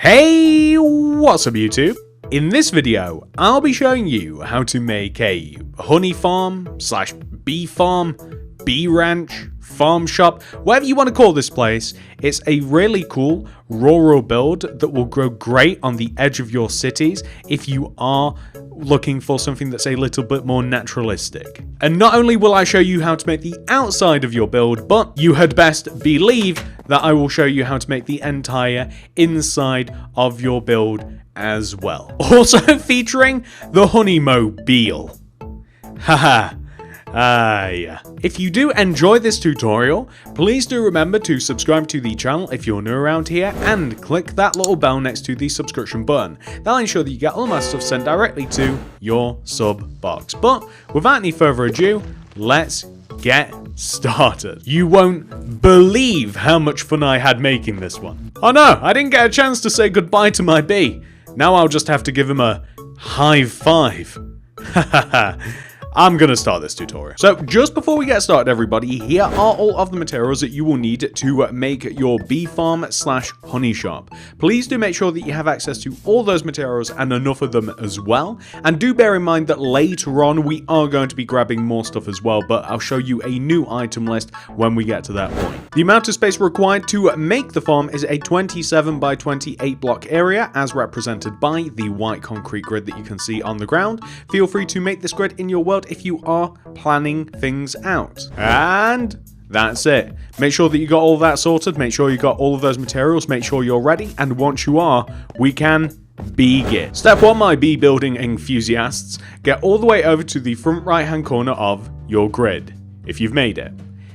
Hey, what's up YouTube? In this video, I'll be showing you how to make a honey farm slash bee farm, bee ranch, farm shop, whatever you want to call this place. It's a really cool rural build that will grow great on the edge of your cities if you are looking for something that's a little bit more naturalistic. And not only will I show you how to make the outside of your build, but you had best believe that I will show you how to make the entire inside of your build as well. Also featuring the Honeymobile. Haha. Yeah. If you do enjoy this tutorial, please do remember to subscribe to the channel if you're new around here and click that little bell next to the subscription button. That'll ensure that you get all my stuff sent directly to your sub box. But without any further ado, let's get started. You won't believe how much fun I had making this one. Oh no, I didn't get a chance to say goodbye to my bee. Now I'll just have to give him a high five. Hahaha. I'm going to start this tutorial. So just before we get started, everybody, here are all of the materials that you will need to make your bee farm slash honey shop. Please do make sure that you have access to all those materials and enough of them as well. And do bear in mind that later on we are going to be grabbing more stuff as well, but I'll show you a new item list when we get to that point. The amount of space required to make the farm is a 27 by 28 block area as represented by the white concrete grid that you can see on the ground. Feel free to make this grid in your world if you are planning things out. And that's it. Make sure that you got all that sorted, make sure you got all of those materials, make sure you're ready, and once you are, we can begin. Step 1, my bee building enthusiasts, get all the way over to the front right hand corner of your grid, if you've made it.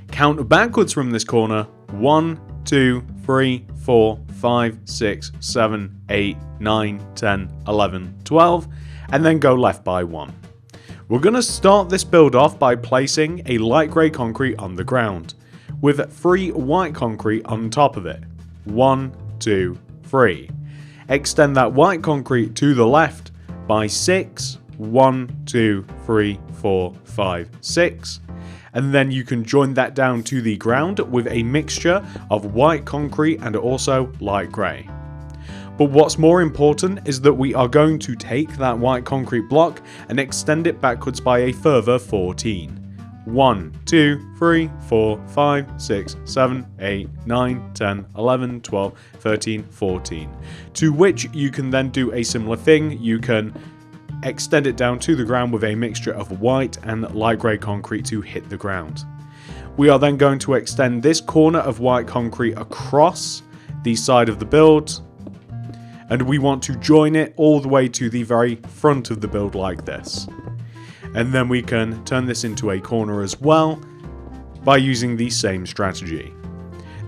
Count backwards from this corner, 1, 2, 3, 4, 5, 6, 7, 8, 9, 10, 11, 12, and then go left by 1. We're going to start this build off by placing a light grey concrete on the ground, with 3 white concrete on top of it. 1, 2, 3. Extend that white concrete to the left by 6. 1, 2, 3, 4, 5, 6. And then you can join that down to the ground with a mixture of white concrete and also light grey. But what's more important is that we are going to take that white concrete block and extend it backwards by a further 14. 1, 2, 3, 4, 5, 6, 7, 8, 9, 10, 11, 12, 13, 14. To which you can then do a similar thing. You can extend it down to the ground with a mixture of white and light grey concrete to hit the ground. We are then going to extend this corner of white concrete across the side of the build, and we want to join it all the way to the very front of the build like this. And then we can turn this into a corner as well by using the same strategy.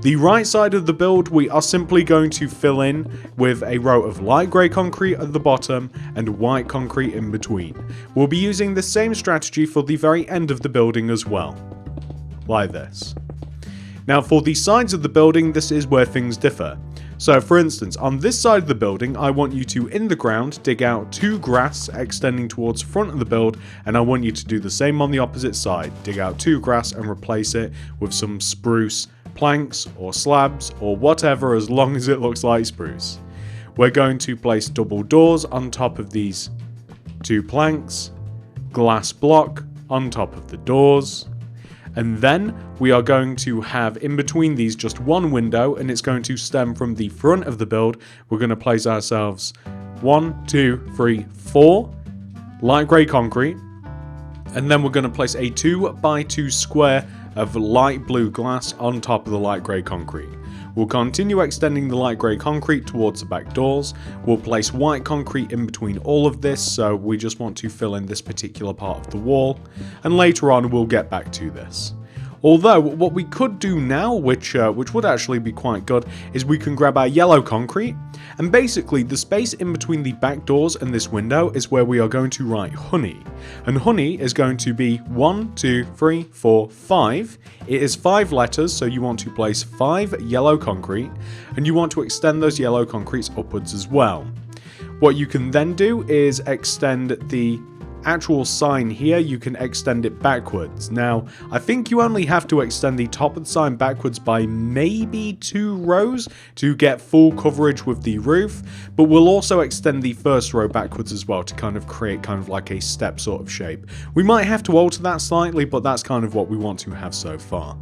The right side of the build we are simply going to fill in with a row of light grey concrete at the bottom and white concrete in between. We'll be using the same strategy for the very end of the building as well, like this. Now for the sides of the building, this is where things differ. So for instance, on this side of the building, I want you to, in the ground, dig out 2 grass extending towards the front of the build, and I want you to do the same on the opposite side. Dig out 2 grass and replace it with some spruce planks or slabs or whatever, as long as it looks like spruce. We're going to place double doors on top of these 2 planks, glass block on top of the doors, and then we are going to have in between these just 1 window, and it's going to stem from the front of the build. We're going to place ourselves 1, 2, 3, 4 light grey concrete, and then we're going to place a 2 by 2 square of light blue glass on top of the light grey concrete. We'll continue extending the light grey concrete towards the back doors. We'll place white concrete in between all of this, so we just want to fill in this particular part of the wall, and later on we'll get back to this. Although, what we could do now, which would actually be quite good, is we can grab our yellow concrete, and basically the space in between the back doors and this window is where we are going to write honey. And honey is going to be 1, 2, 3, 4, 5. It is 5 letters, so you want to place 5 yellow concrete, and you want to extend those yellow concretes upwards as well. What you can then do is extend the actual sign here, you can extend it backwards. Now, I think you only have to extend the top of the sign backwards by maybe 2 rows to get full coverage with the roof, but we'll also extend the first row backwards as well to kind of create kind of like a step sort of shape. We might have to alter that slightly, but that's kind of what we want to have so far.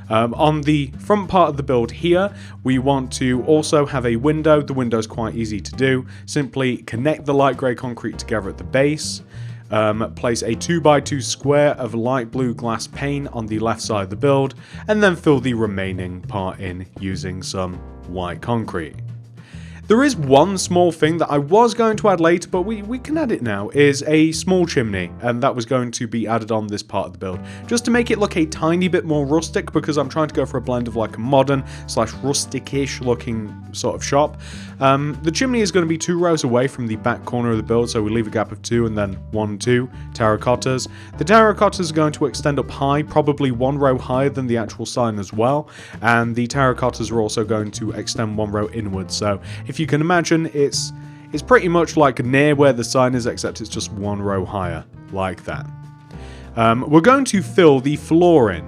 On the front part of the build here, we want to also have a window. The window is quite easy to do. Simply connect the light grey concrete together at the base. Place a 2x2 square of light blue glass pane on the left side of the build, and then fill the remaining part in using some white concrete. There is one small thing that I was going to add later, but we can add it now, is a small chimney, and that was going to be added on this part of the build, just to make it look a tiny bit more rustic, because I'm trying to go for a blend of like a modern slash rustic-ish looking sort of shop. The chimney is going to be 2 rows away from the back corner of the build, so we leave a gap of 2 and then 1, 2 terracottas. The terracottas are going to extend up high, probably 1 row higher than the actual sign as well, and the terracottas are also going to extend 1 row inwards, so if you can imagine, it's pretty much like near where the sign is, except it's just 1 row higher, like that. We're going to fill the floor in.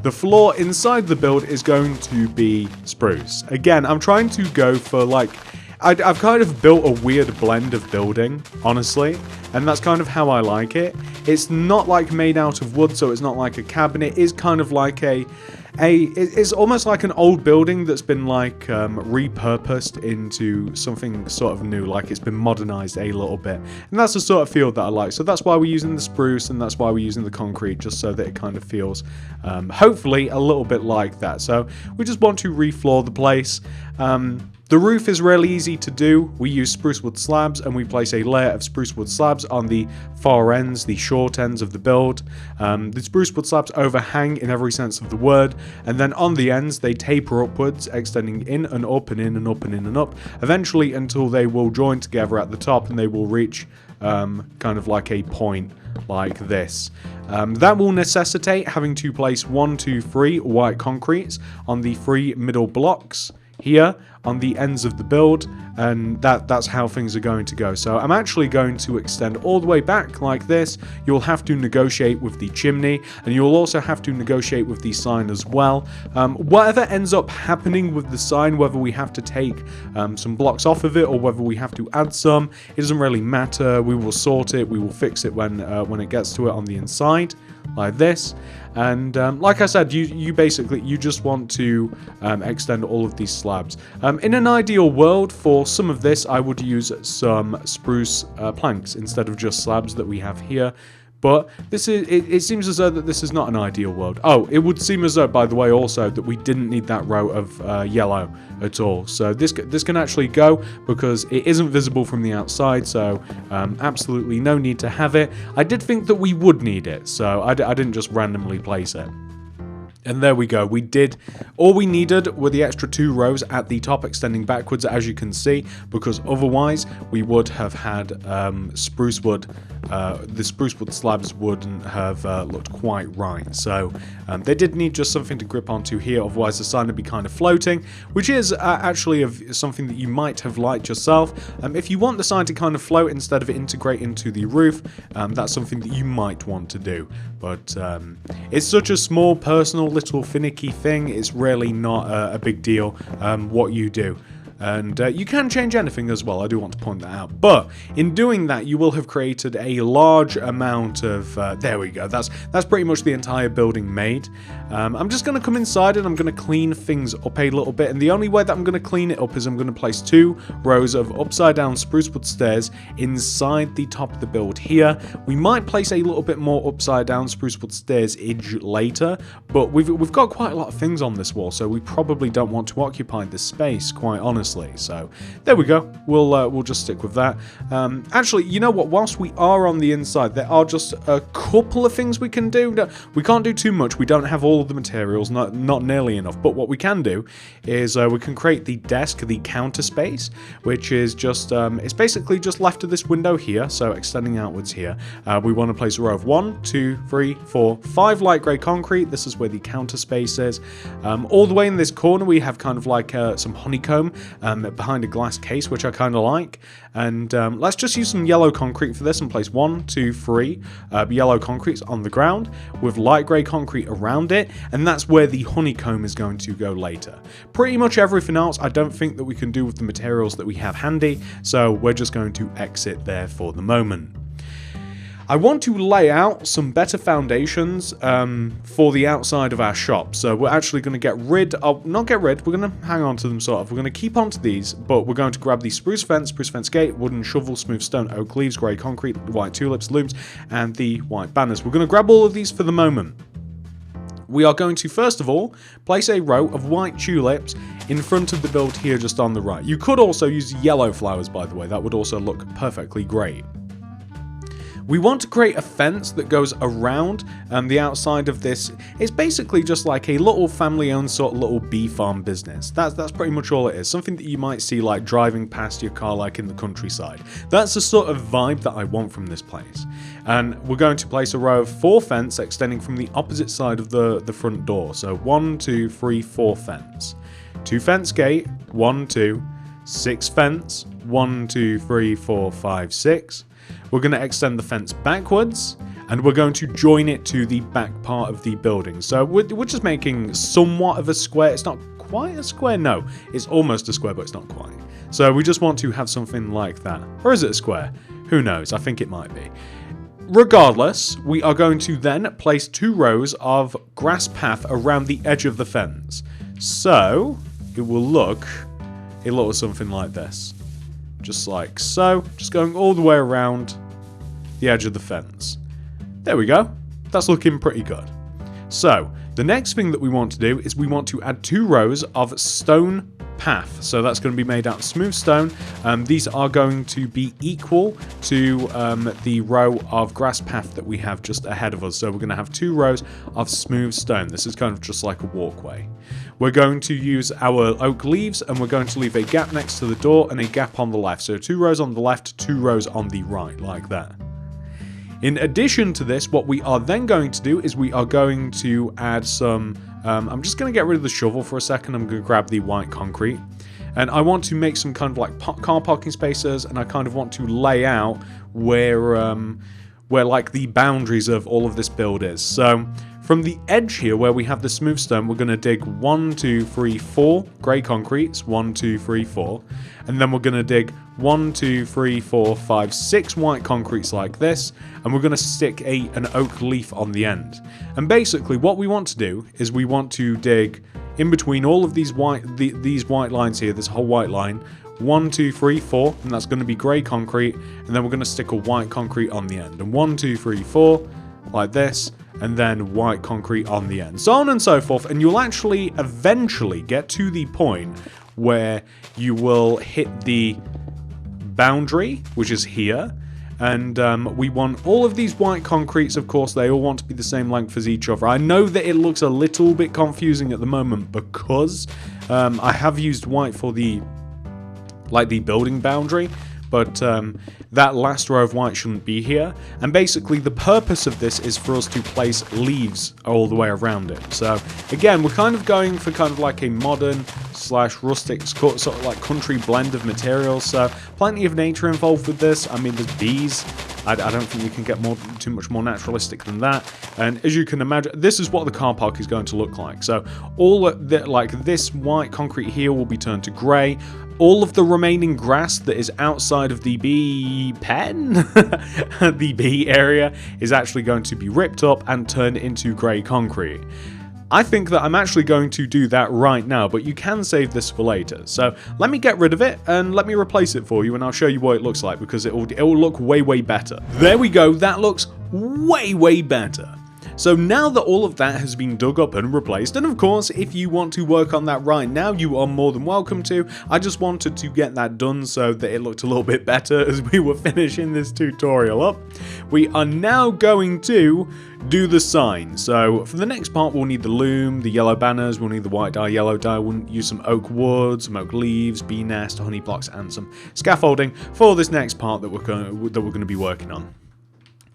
The floor inside the build is going to be spruce. Again, I'm trying to go for like... I've kind of built a weird blend of building, honestly, and that's kind of how I like it. It's not like made out of wood, so it's not like a cabin. It is kind of like it's almost like an old building that's been like repurposed into something sort of new, like it's been modernized a little bit, and that's the sort of feel that I like. So that's why we're using the spruce, and that's why we're using the concrete, just so that it kind of feels hopefully a little bit like that. So we just want to refloor the place. The roof is really easy to do. We use spruce wood slabs, and we place a layer of spruce wood slabs on the far ends, the short ends of the build. The spruce wood slabs overhang in every sense of the word, and then on the ends they taper upwards, extending in and up and in and up and in and up, eventually until they will join together at the top and they will reach kind of like a point like this. That will necessitate having to place 1, 2, 3 white concretes on the 3 middle blocks here on the ends of the build, and that's how things are going to go. So I'm actually going to extend all the way back like this. You'll have to negotiate with the chimney, and you'll also have to negotiate with the sign as well. Whatever ends up happening with the sign, whether we have to take some blocks off of it or whether we have to add some, it doesn't really matter. We will sort it, we will fix it when it gets to it on the inside, like this. And like I said, you basically just want to extend all of these slabs. In an ideal world, for some of this, I would use some spruce planks instead of just slabs that we have here. But this is it seems as though that this is not an ideal world. Oh, it would seem as though, by the way, also that we didn't need that row of yellow at all. So this can actually go because it isn't visible from the outside. So absolutely no need to have it. I did think that we would need it, so I didn't just randomly place it. And there we go. We did all we needed were the extra 2 rows at the top extending backwards, as you can see, because otherwise we would have had spruce wood. The spruce wood slabs wouldn't have looked quite right. So they did need just something to grip onto here, otherwise the sign would be kind of floating, which is actually something that you might have liked yourself. If you want the sign to kind of float instead of integrate into the roof, that's something that you might want to do. But it's such a small, personal, little finicky thing. It's really not a big deal what you do. And you can change anything as well, I do want to point that out. But in doing that, you will have created a large amount of... there we go, that's pretty much the entire building made. I'm just going to come inside and I'm going to clean things up a little bit. And the only way that I'm going to clean it up is I'm going to place 2 rows of upside down spruce wood stairs inside the top of the build here. We might place a little bit more upside down spruce wood stairs later, but we've got quite a lot of things on this wall, so we probably don't want to occupy this space, quite honestly. So there we go. We'll just stick with that. Actually, you know what? Whilst we are on the inside, there are just a couple of things we can do. No, we can't do too much. We don't have all of the materials, not nearly enough. But what we can do is we can create the desk, the counter space, which is just it's basically just left of this window here. So extending outwards here, we want to place a row of 1, 2, 3, 4, 5 light grey concrete. This is where the counter space is. All the way in this corner, we have kind of like some honeycomb. behind a glass case, which I kind of like. And let's just use some yellow concrete for this and place 1, 2, 3 yellow concretes on the ground with light grey concrete around it, and that's where the honeycomb is going to go later. Pretty much everything else I don't think that we can do with the materials that we have handy, so we're just going to exit there for the moment. I want to lay out some better foundations for the outside of our shop. So we're actually going to get rid of, not get rid, we're going to hang on to them sort of. We're going to keep on to these, but we're going to grab the spruce fence gate, wooden shovel, smooth stone, oak leaves, grey concrete, white tulips, looms, and the white banners. We're going to grab all of these for the moment. We are going to, first of all, place a row of white tulips in front of the build here just on the right. You could also use yellow flowers, by the way. That would also look perfectly great. We want to create a fence that goes around the outside of this. It's basically just like a little family-owned sort of little bee farm business. That's pretty much all it is. Something that you might see like driving past your car like in the countryside. That's the sort of vibe that I want from this place. And we're going to place a row of 4 fence extending from the opposite side of the front door. So 1, 2, 3, 4 fence. 2 fence gate, 1, 2, 6 fence, 1, 2, 3, 4, 5, 6. We're going to extend the fence backwards, and we're going to join it to the back part of the building. So we're just making somewhat of a square. It's not quite a square, no. It's almost a square, but it's not quite. So we just want to have something like that. Or is it a square? Who knows? I think it might be. Regardless, we are going to then place 2 rows of grass path around the edge of the fence. So it will look a little something like this. Just like so, just going all the way around the edge of the fence. There we go. That's looking pretty good. So, the next thing that we want to do is we want to add 2 rows of stone path. So that's going to be made out of smooth stone. These are going to be equal to the row of grass path that we have just ahead of us. So we're going to have 2 rows of smooth stone. This is kind of just like a walkway. We're going to use our oak leaves, and we're going to leave a gap next to the door and a gap on the left. So 2 rows on the left, 2 rows on the right, like that. In addition to this, what we are then going to do is we are going to add some... I'm just going to get rid of the shovel for a second. I'm going to grab the white concrete. And I want to make some kind of like car parking spaces, and I kind of want to lay out where like the boundaries of all of this build is. So from the edge here where we have the smooth stone, we're going to dig 1, 2, 3, 4 grey concretes. 1, 2, 3, 4. And then we're going to dig 1, 2, 3, 4, 5, 6 white concretes like this, and we're going to stick an oak leaf on the end. And basically what we want to do is we want to dig in between all of these white lines here, this whole white line, 1, 2, 3, 4, and that's going to be grey concrete, and then we're going to stick a white concrete on the end. And 1, 2, 3, 4, like this, and then white concrete on the end. So on and so forth, and you'll actually eventually get to the point where you will hit the boundary, which is here, and we want all of these white concretes, of course, they all want to be the same length as each other. I know that it looks a little bit confusing at the moment because I have used white for the building boundary, but that last row of white shouldn't be here. And basically the purpose of this is for us to place leaves all the way around it. So again, we're kind of going for kind of like a modern / rustic sort of like country blend of materials. So plenty of nature involved with this. I mean, there's bees. I don't think you can get too much more naturalistic than that. And as you can imagine, this is what the car park is going to look like. So all like this white concrete here will be turned to grey. All of the remaining grass that is outside of the bee pen, the bee area, is actually going to be ripped up and turned into grey concrete. I think that I'm actually going to do that right now, but you can save this for later. So let me get rid of it and let me replace it for you, and I'll show you what it looks like because it will look way better. There we go. That looks way better. So now that all of that has been dug up and replaced, and of course, if you want to work on that right now, you are more than welcome to. I just wanted to get that done so that it looked a little bit better as we were finishing this tutorial up. We are now going to do the sign. So for the next part, we'll need the loom, the yellow banners, we'll need the white dye, yellow dye, we'll use some oak wood, some oak leaves, bee nest, honey blocks, and some scaffolding for this next part that we're going to be working on.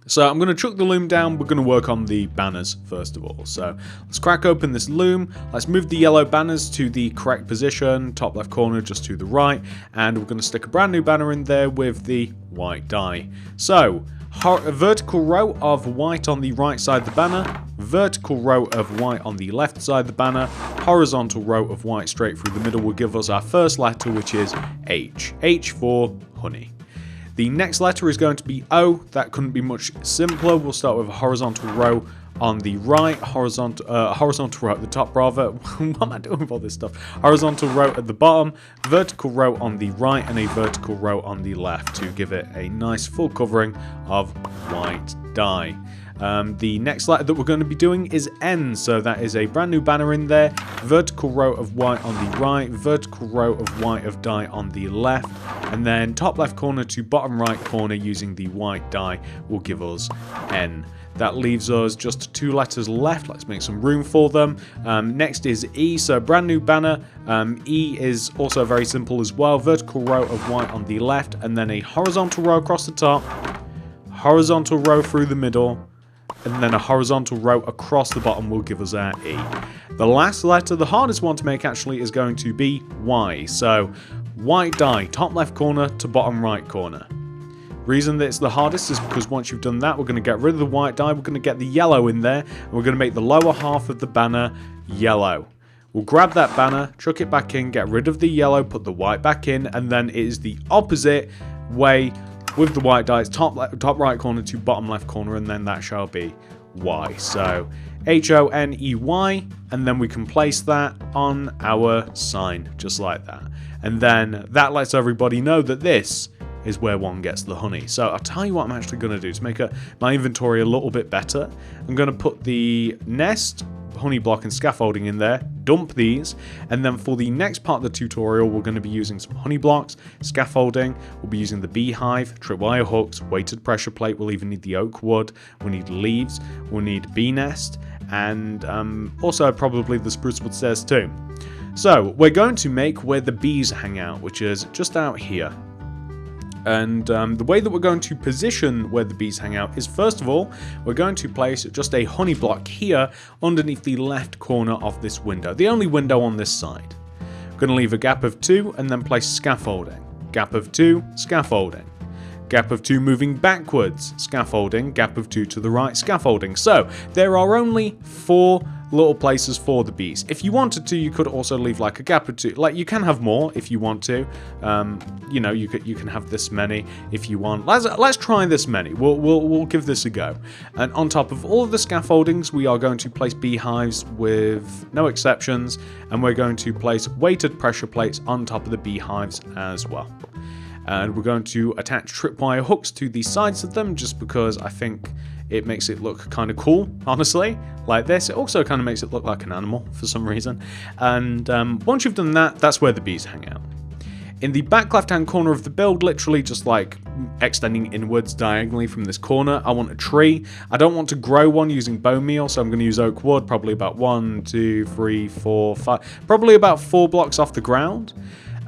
So I'm going to chuck the loom down. We're going to work on the banners first of all. So let's crack open this loom. Let's move the yellow banners to the correct position, top left corner just to the right. And we're going to stick a brand new banner in there with the white dye. So a vertical row of white on the right side of the banner, vertical row of white on the left side of the banner, horizontal row of white straight through the middle will give us our first letter, which is H. H for honey. The next letter is going to be O. That couldn't be much simpler. We'll start with a horizontal row on the right, horizontal row at the top, rather. What am I doing with all this stuff? Horizontal row at the bottom, vertical row on the right, and a vertical row on the left to give it a nice full covering of white dye. The next letter that we're going to be doing is N, so that is a brand new banner in there, vertical row of white on the right, vertical row of white of dye on the left, and then top left corner to bottom right corner using the white dye will give us N. That leaves us just 2 letters left. Let's make some room for them. Next is E, so brand new banner. E is also very simple as well, vertical row of white on the left, and then a horizontal row across the top, horizontal row through the middle, and then a horizontal row across the bottom will give us our E. The last letter, the hardest one to make actually, is going to be Y. So white dye, top left corner to bottom right corner. Reason that it's the hardest is because once you've done that, we're going to get rid of the white dye, we're going to get the yellow in there, and we're going to make the lower half of the banner yellow. We'll grab that banner, chuck it back in, get rid of the yellow, put the white back in, and then it is the opposite way with the white dye. It's top right corner to bottom left corner, and then that shall be Y. So H-O-N-E-Y, and then we can place that on our sign, just like that. And then that lets everybody know that this is where one gets the honey. So I'll tell you what I'm actually going to do to make my inventory a little bit better. I'm going to put the nest, honey block, and scaffolding in there, dump these, and then for the next part of the tutorial, we're going to be using some honey blocks, scaffolding, we'll be using the beehive, tripwire hooks, weighted pressure plate, we'll even need the oak wood, we'll need leaves, we'll need bee nest, and also probably the spruce wood stairs too. So we're going to make where the bees hang out, which is just out here. And the way that we're going to position where the bees hang out is, first of all, we're going to place just a honey block here underneath the left corner of this window, the only window on this side. We're going to leave a gap of 2 and then place scaffolding. Gap of 2, scaffolding. Gap of 2 moving backwards, scaffolding. Gap of 2 to the right, scaffolding. So there are only 4 little places for the bees. If you wanted to, you could also leave like a gap of 2. Like, you can have more if you want to. You know, you can have this many if you want. Let's try this many. We'll give this a go. And on top of all of the scaffoldings, we are going to place beehives with no exceptions, and we're going to place weighted pressure plates on top of the beehives as well. And we're going to attach tripwire hooks to the sides of them, just because I think it makes it look kind of cool, honestly, like this. It also kind of makes it look like an animal for some reason. And once you've done that, that's where the bees hang out. In the back left-hand corner of the build, literally just like extending inwards diagonally from this corner, I want a tree. I don't want to grow one using bone meal, so I'm going to use oak wood, probably about 1, 2, 3, 4, 5, probably about 4 blocks off the ground.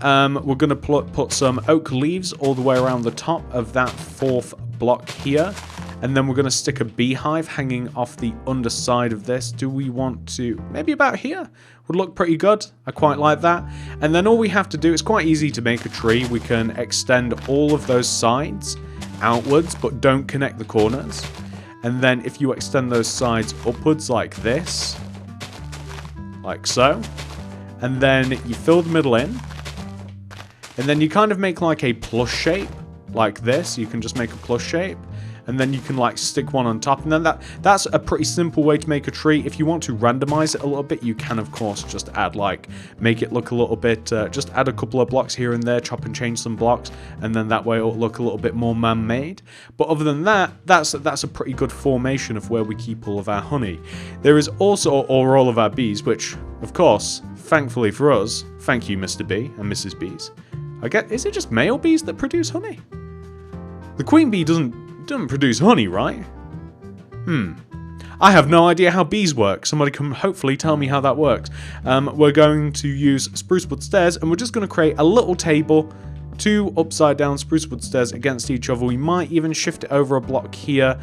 We're going to put some oak leaves all the way around the top of that 4th block here. And then we're going to stick a beehive hanging off the underside of this. Do we want to? Maybe about here would look pretty good. I quite like that. And then all we have to do, it's quite easy to make a tree. We can extend all of those sides outwards, but don't connect the corners. And then if you extend those sides upwards like this, like so, and then you fill the middle in, and then you kind of make like a plus shape like this. You can just make a plus shape. And then you can like stick one on top, and then that's a pretty simple way to make a tree. If you want to randomize it a little bit, you can of course just add make it look a little bit, just add a couple of blocks here and there, chop and change some blocks, and then that way it'll look a little bit more man-made. But other than that, that's a pretty good formation of where we keep all of our honey. There is also, or all of our bees, which of course, thankfully for us, thank you Mr. Bee and Mrs. Bees. Is it just male bees that produce honey? The queen bee doesn't produce honey, right? I have no idea how bees work. Somebody can hopefully tell me how that works. We're going to use spruce wood stairs, and we're just going to create a little table two upside down spruce wood stairs against each other. We might even shift it over a block here.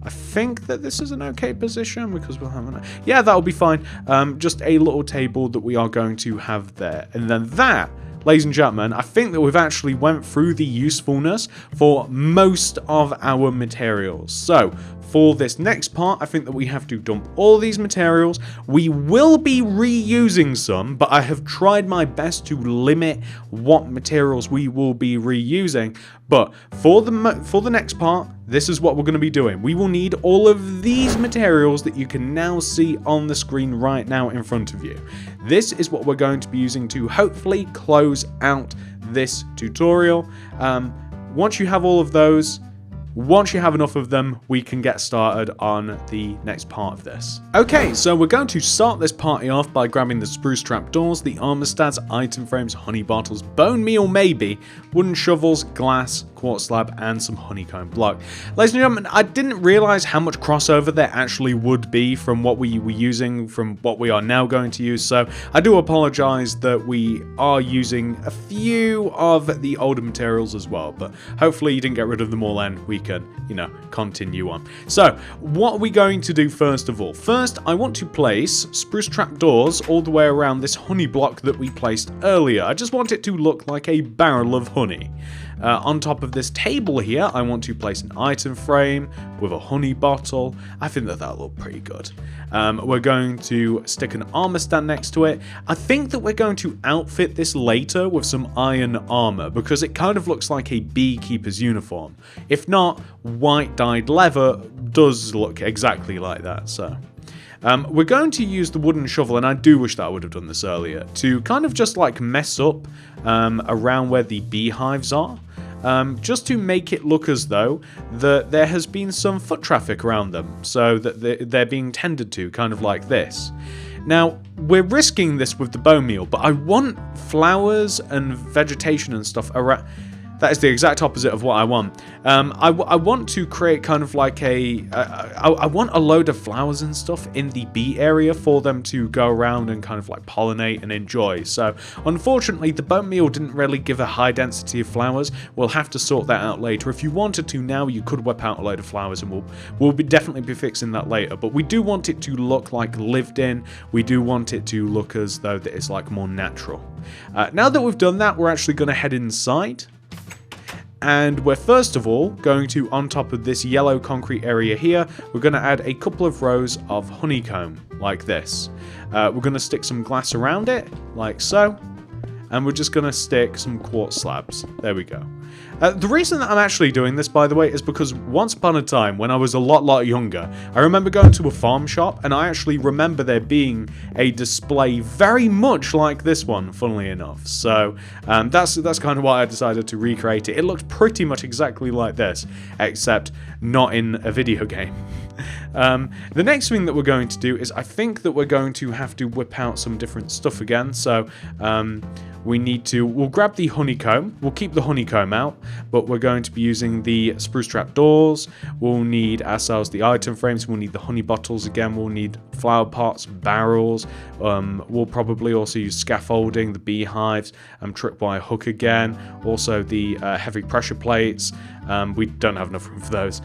I think that this is an okay position because we'll have yeah, that'll be fine. Just a little table that we are going to have there. And then that, ladies and gentlemen, I think that we've actually went through the usefulness for most of our materials. So for this next part, I think that we have to dump all these materials. We will be reusing some, but I have tried my best to limit what materials we will be reusing. But for the next part, this is what we're going to be doing. We will need all of these materials that you can now see on the screen right now in front of you. This is what we're going to be using to hopefully close out this tutorial. Once you have all of those, once you have enough of them, we can get started on the next part of this. Okay, so we're going to start this party off by grabbing the spruce trapdoors, the armor studs, item frames, honey bottles, bone meal maybe, wooden shovels, glass, quartz slab, and some honeycomb block. Ladies and gentlemen, I didn't realize how much crossover there actually would be from what we were using from what we are now going to use, so I do apologize that we are using a few of the older materials as well, but hopefully you didn't get rid of them all and we can, you know, continue on. So, what are we going to do first of all? First, I want to place spruce trapdoors all the way around this honey block that we placed earlier. I just want it to look like a barrel of honey. On top of this table here, I want to place an item frame with a honey bottle. I think that that'll look pretty good. We're going to stick an armor stand next to it. I think that we're going to outfit this later with some iron armor because it kind of looks like a beekeeper's uniform. If not, white dyed leather does look exactly like that, so... we're going to use the wooden shovel, and I do wish that I would have done this earlier, to kind of just like mess up around where the beehives are. Just to make it look as though that there has been some foot traffic around them, so that they're being tended to, kind of like this. Now, we're risking this with the bone meal, but I want flowers and vegetation and stuff around. That is the exact opposite of what I want. I want to create kind of like I want a load of flowers and stuff in the bee area for them to go around and kind of like pollinate and enjoy. So unfortunately, the bone meal didn't really give a high density of flowers. We'll have to sort that out later. If you wanted to now, you could whip out a load of flowers and we'll definitely be fixing that later. But we do want it to look like lived in. We do want it to look as though that it's like more natural. Now that we've done that, we're actually going to head inside. And we're first of all going to, on top of this yellow concrete area here, we're going to add a couple of rows of honeycomb, like this. We're going to stick some glass around it, like so. And we're just going to stick some quartz slabs. There we go. The reason that I'm actually doing this, by the way, is because once upon a time, when I was a lot younger, I remember going to a farm shop, and I actually remember there being a display very much like this one, funnily enough. So that's kind of why I decided to recreate it. It looked pretty much exactly like this, except not in a video game. The next thing that we're going to do is I think that we're going to have to whip out some different stuff again. So we'll grab the honeycomb, we'll keep the honeycomb out, but we're going to be using the spruce trap doors. We'll need ourselves the item frames, we'll need the honey bottles again, we'll need flower pots, barrels, we'll probably also use scaffolding, the beehives, tripwire hook again, also the heavy pressure plates. We don't have enough room for those.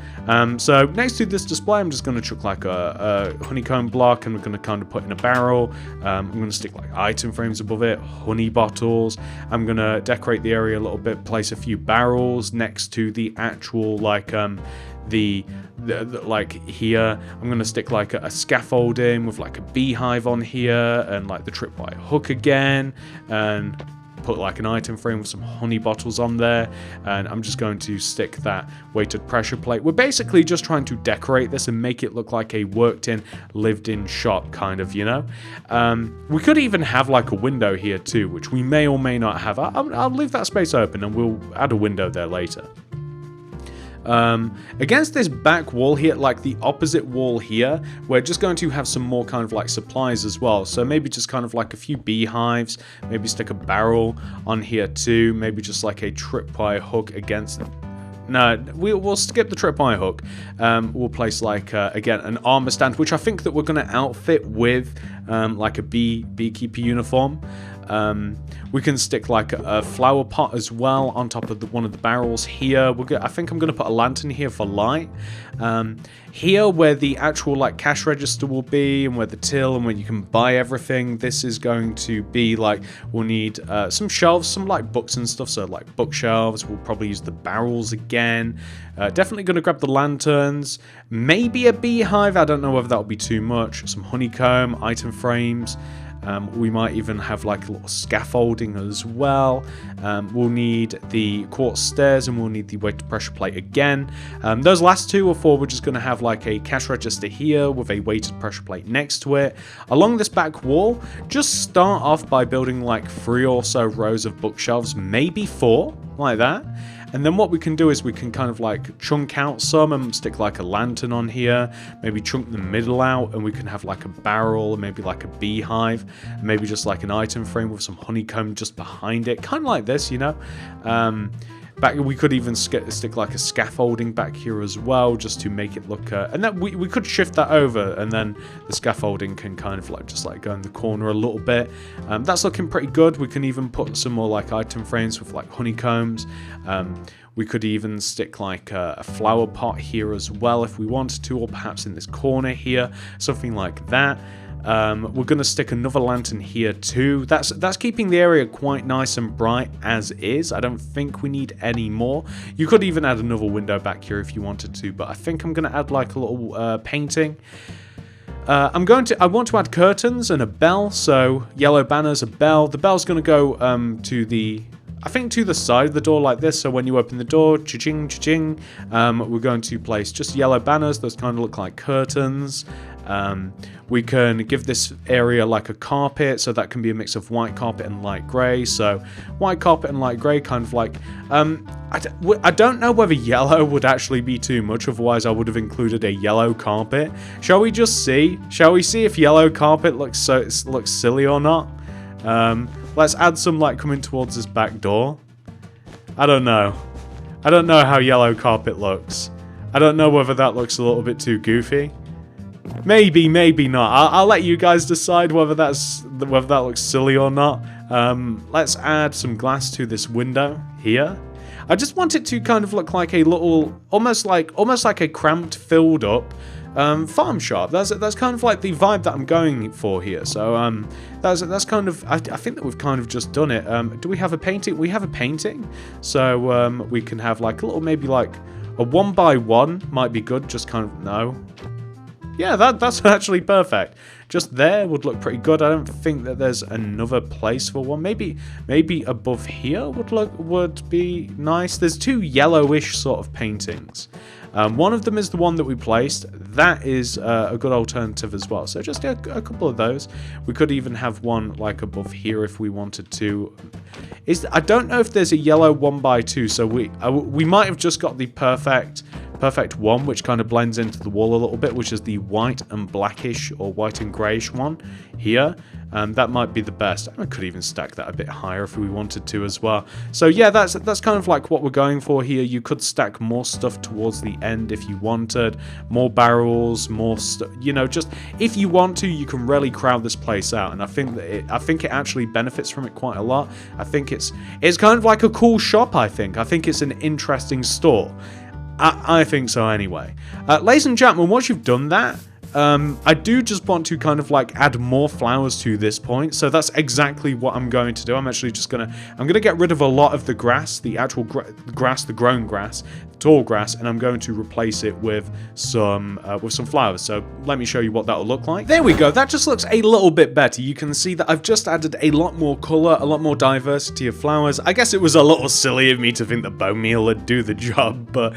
So next to this display, I'm just going to chuck like a honeycomb block, and we're going to kind of put in a barrel. I'm going to stick like item frames above it, honey bottles. I'm going to decorate the area a little bit, place a few barrels next to the actual like like here. I'm going to stick like a scaffolding with like a beehive on here, and like the tripwire hook again, and put like an item frame with some honey bottles on there, and I'm just going to stick that weighted pressure plate. We're basically just trying to decorate this and make it look like a worked in, lived in shop kind of, you know. We could even have like a window here too, which we may or may not have. I'll leave that space open and we'll add a window there later. Against this back wall here, like the opposite wall here, we're just going to have some more kind of like supplies as well. So maybe just kind of like a few beehives, maybe stick a barrel on here too, maybe just like a tripwire hook against it. No, we'll skip the tripwire hook. We'll place like, again, an armor stand, which I think that we're going to outfit with like a beekeeper uniform. We can stick like a flower pot as well on top of one of the barrels here. I think I'm going to put a lantern here for light. Here where the actual like cash register will be and where the till and where you can buy everything, this is going to be like, we'll need some shelves, some like books and stuff, so like bookshelves. We'll probably use the barrels again. Definitely going to grab the lanterns, maybe a beehive, I don't know whether that'll be too much, some honeycomb, item frames. We might even have like a little scaffolding as well. We'll need the quartz stairs and we'll need the weighted pressure plate again. Those last 2 or 4, we're just going to have like a cash register here with a weighted pressure plate next to it. Along this back wall, just start off by building like 3 or so rows of bookshelves, maybe 4, like that. And then what we can do is we can kind of like chunk out some and stick like a lantern on here, maybe chunk the middle out, and we can have like a barrel, maybe like a beehive, maybe just like an item frame with some honeycomb just behind it, kind of like this, you know. We could even stick like a scaffolding back here as well, just to make it look, and then we could shift that over, and then the scaffolding can kind of like just like go in the corner a little bit. That's looking pretty good. We can even put some more like item frames with like honeycombs. We could even stick like a flower pot here as well if we wanted to, or perhaps in this corner here, something like that. We're going to stick another lantern here too. That's keeping the area quite nice and bright as is. I don't think we need any more. You could even add another window back here if you wanted to, but I think I'm going to add like a little painting. I want to add curtains and a bell, so yellow banners, a bell. The bell's going to go to the side of the door like this, so when you open the door, cha-ching, cha-ching, we're going to place just yellow banners. Those kind of look like curtains. We can give this area like a carpet, so that can be a mix of white carpet and light grey. So white carpet and light grey, kind of like, I don't know whether yellow would actually be too much, otherwise I would have included a yellow carpet. Shall we just see? Shall we see if yellow carpet looks silly or not? Let's add some light coming towards this back door. I don't know. I don't know how yellow carpet looks. I don't know whether that looks a little bit too goofy. Maybe, maybe not. I'll let you guys decide whether that looks silly or not. Let's add some glass to this window here. I just want it to kind of look like a little, almost like a cramped, filled up farm shop. That's kind of like the vibe that I'm going for here. So that's kind of, I think that we've kind of just done it. Do we have a painting? We have a painting. So we can have like a little, maybe like a 1x1 might be good. Just kind of, no. Yeah, that's actually perfect. Just there would look pretty good. I don't think that there's another place for one. Maybe above here would be nice. There's 2 yellowish sort of paintings. One of them is the one that we placed. That is a good alternative as well. So just a couple of those. We could even have one like above here if we wanted to. I don't know if there's a yellow 1x2. So we might have just got the perfect one, which kind of blends into the wall a little bit, which is the white and blackish or white and greyish one here. That might be the best. I could even stack that a bit higher if we wanted to as well. So yeah, that's kind of like what we're going for here. You could stack more stuff towards the end if you wanted, more barrels, more stuff. You know, just if you want to, you can really crowd this place out, and I think it actually benefits from it quite a lot. I think it's kind of like a cool shop. I think it's an interesting store. I think so anyway. Ladies and gentlemen, once you've done that, I do just want to kind of like add more flowers to this point. So that's exactly what I'm going to do. I'm actually just I'm gonna get rid of a lot of the grass, the actual grass, the grown grass, the tall grass, and I'm going to replace it with some flowers. So let me show you what that will look like. There we go. That just looks a little bit better. You can see that I've just added a lot more color, a lot more diversity of flowers. I guess it was a little silly of me to think that bone meal would do the job, but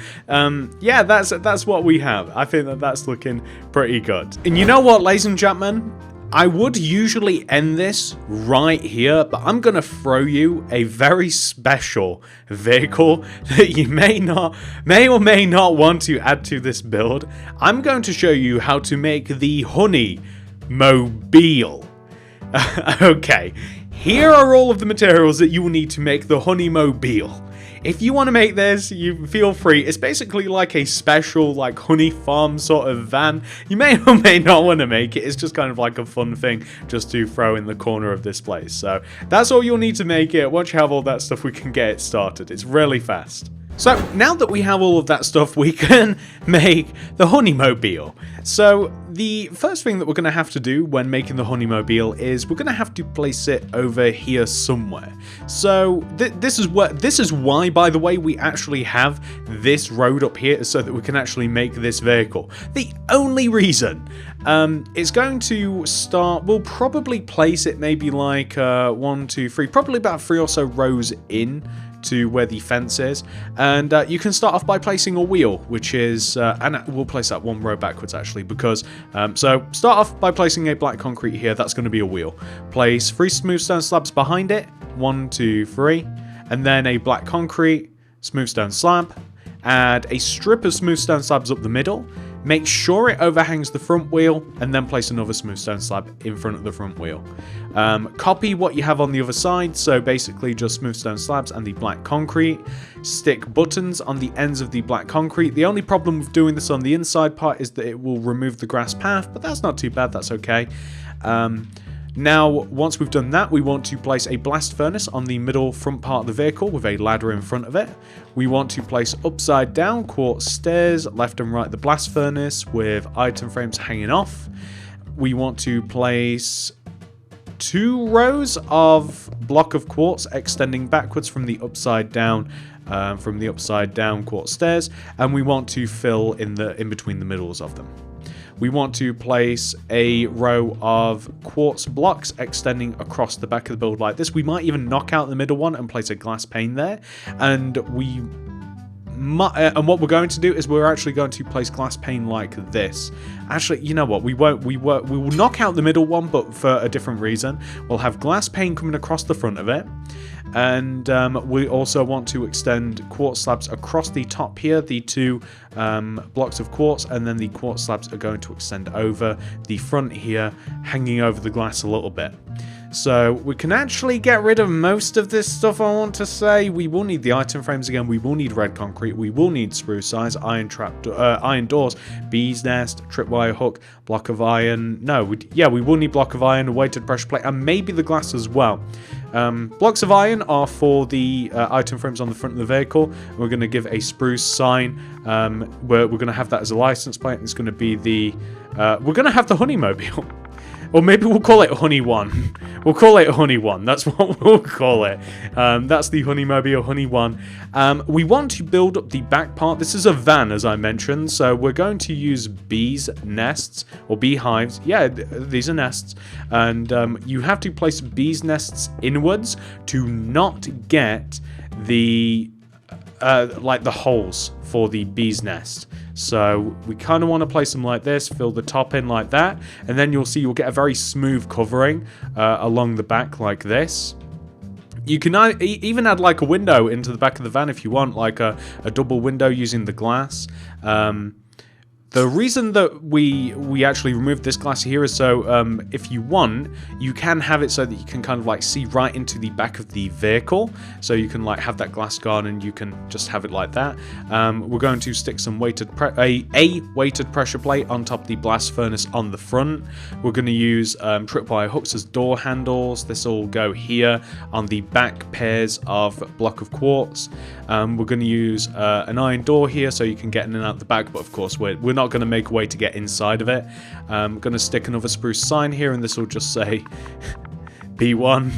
yeah, that's what we have. I think that's looking pretty good. And you know what, ladies and gentlemen? I would usually end this right here, but I'm going to throw you a very special vehicle that you may or may not want to add to this build. I'm going to show you how to make the Honey Mobile. Okay, here are all of the materials that you will need to make the Honey Mobile. if you want to make this, you feel free. It's basically like a special like honey farm sort of van. You may or may not want to make it. It's just kind of like a fun thing just to throw in the corner of this place. So that's all you'll need to make it. Once you have all that stuff, we can get it started. It's really fast. So now that we have all of that stuff, we can make the Honeymobile. So the first thing that we're going to have to do when making the Honeymobile is we're going to have to place it over here somewhere. So this is why, by the way, we actually have this road up here, so that we can actually make this vehicle. The only reason it's going to start, we'll probably place it maybe like 1, 2, 3, probably about 3 or so rows in to where the fence is, and you can start off by placing a wheel, which is and we'll place that 1 row backwards actually, because so start off by placing a black concrete here. That's going to be a wheel. Place 3 smooth stone slabs behind it, 1, 2, 3, and then a black concrete smooth stone slab. Add a strip of smooth stone slabs up the middle. Make sure it overhangs the front wheel, and then place another smooth stone slab in front of the front wheel. Copy what you have on the other side, so basically just smooth stone slabs and the black concrete. Stick buttons on the ends of the black concrete. The only problem with doing this on the inside part is that it will remove the grass path, but that's not too bad, that's okay. Now, once we've done that, we want to place a blast furnace on the middle front part of the vehicle with a ladder in front of it. We want to place upside down quartz stairs, left and right the blast furnace with item frames hanging off. We want to place 2 rows of block of quartz extending backwards from the upside down quartz stairs, and we want to fill in between the middles of them. We want to place a row of quartz blocks extending across the back of the build like this. We might even knock out the middle one and place a glass pane there. And what we're going to do is we're actually going to place glass pane like this. Actually, you know what? We will knock out the middle one, but for a different reason. We'll have glass pane coming across the front of it. And we also want to extend quartz slabs across the top here, the 2 blocks of quartz, and then the quartz slabs are going to extend over the front here, hanging over the glass a little bit. So we can actually get rid of most of this stuff, I want to say. We will need the item frames again, we will need red concrete, we will need spruce size, iron doors, bee's nest, tripwire hook, block of iron. No, we will need block of iron, a weighted pressure plate, and maybe the glass as well. Blocks of iron are for the item frames on the front of the vehicle. We're going to give a spruce sign, where we're going to have that as a license plate. It's going to be the we're going to have the Honeymobile. Or maybe we'll call it Honey 1. We'll call it Honey 1. That's what we'll call it. That's the Honeymobile Honey 1. We want to build up the back part. This is a van, as I mentioned. So we're going to use bees' nests or beehives. Yeah, these are nests. And you have to place bees' nests inwards to not get the like the holes for the bee's nest. So we kind of want to place them like this, fill the top in like that, and then you'll see you'll get a very smooth covering along the back like this. You can even add like a window into the back of the van if you want, like a double window using the glass. The reason that we actually removed this glass here is so if you want, you can have it so that you can kind of like see right into the back of the vehicle. So you can like have that glass guard and you can just have it like that. We're going to stick some weighted pressure plate on top of the blast furnace on the front. We're going to use tripwire hooks as door handles. This will go here on the back pairs of block of quartz. We're going to use an iron door here so you can get in and out the back, but of course we're not going to make a way to get inside of it. I'm going to stick another spruce sign here, and this will just say P1.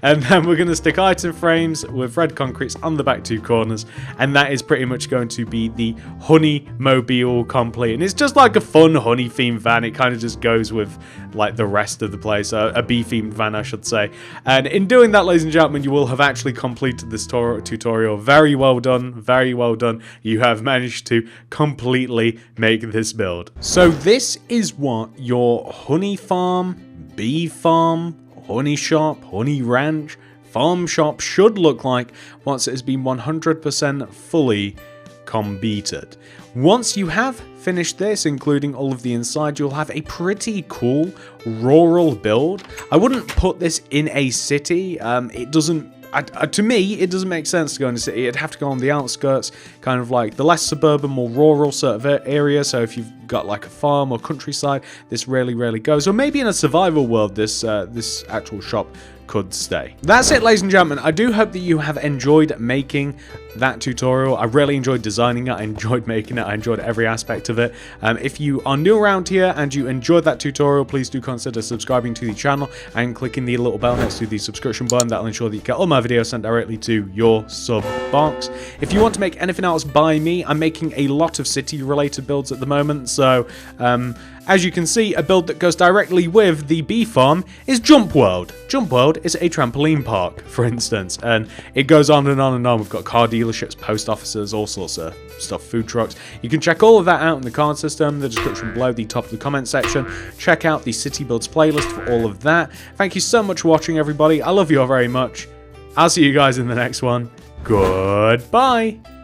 And then we're going to stick item frames with red concretes on the back 2 corners, and that is pretty much going to be the Honeymobile complete. And it's just like a fun honey themed van. It kind of just goes with like the rest of the place, a bee themed van I should say. And in doing that, ladies and gentlemen, you will have actually completed this tutorial. Very well done, very well done. You have managed to completely make this build. So this is what your honey farm, bee farm, honey shop, honey ranch, farm shop should look like once it has been 100% fully completed. Once you have finished this, including all of the inside, you'll have a pretty cool rural build. I wouldn't put this in a city. to me, it doesn't make sense to go in the city. It'd have to go on the outskirts, kind of like the less suburban, more rural sort of area. So if you've got like a farm or countryside, this rarely goes. Or maybe in a survival world, this actual shop could stay. That's it, ladies and gentlemen. I do hope that you have enjoyed making that tutorial. I really enjoyed designing it. I enjoyed making it. I enjoyed every aspect of it. If you are new around here and you enjoyed that tutorial, please do consider subscribing to the channel and clicking the little bell next to the subscription button. That'll ensure that you get all my videos sent directly to your sub box. If you want to make anything else by me, I'm making a lot of city related builds at the moment. So as you can see, a build that goes directly with the bee farm is Jump World. Jump World is a trampoline park, for instance, and it goes on and on and on. We've got car dealerships, post offices, all sorts of stuff, food trucks. You can check all of that out in the card system, the description below, the top of the comment section. Check out the City Builds playlist for all of that. Thank you so much for watching, everybody. I love you all very much. I'll see you guys in the next one. Goodbye.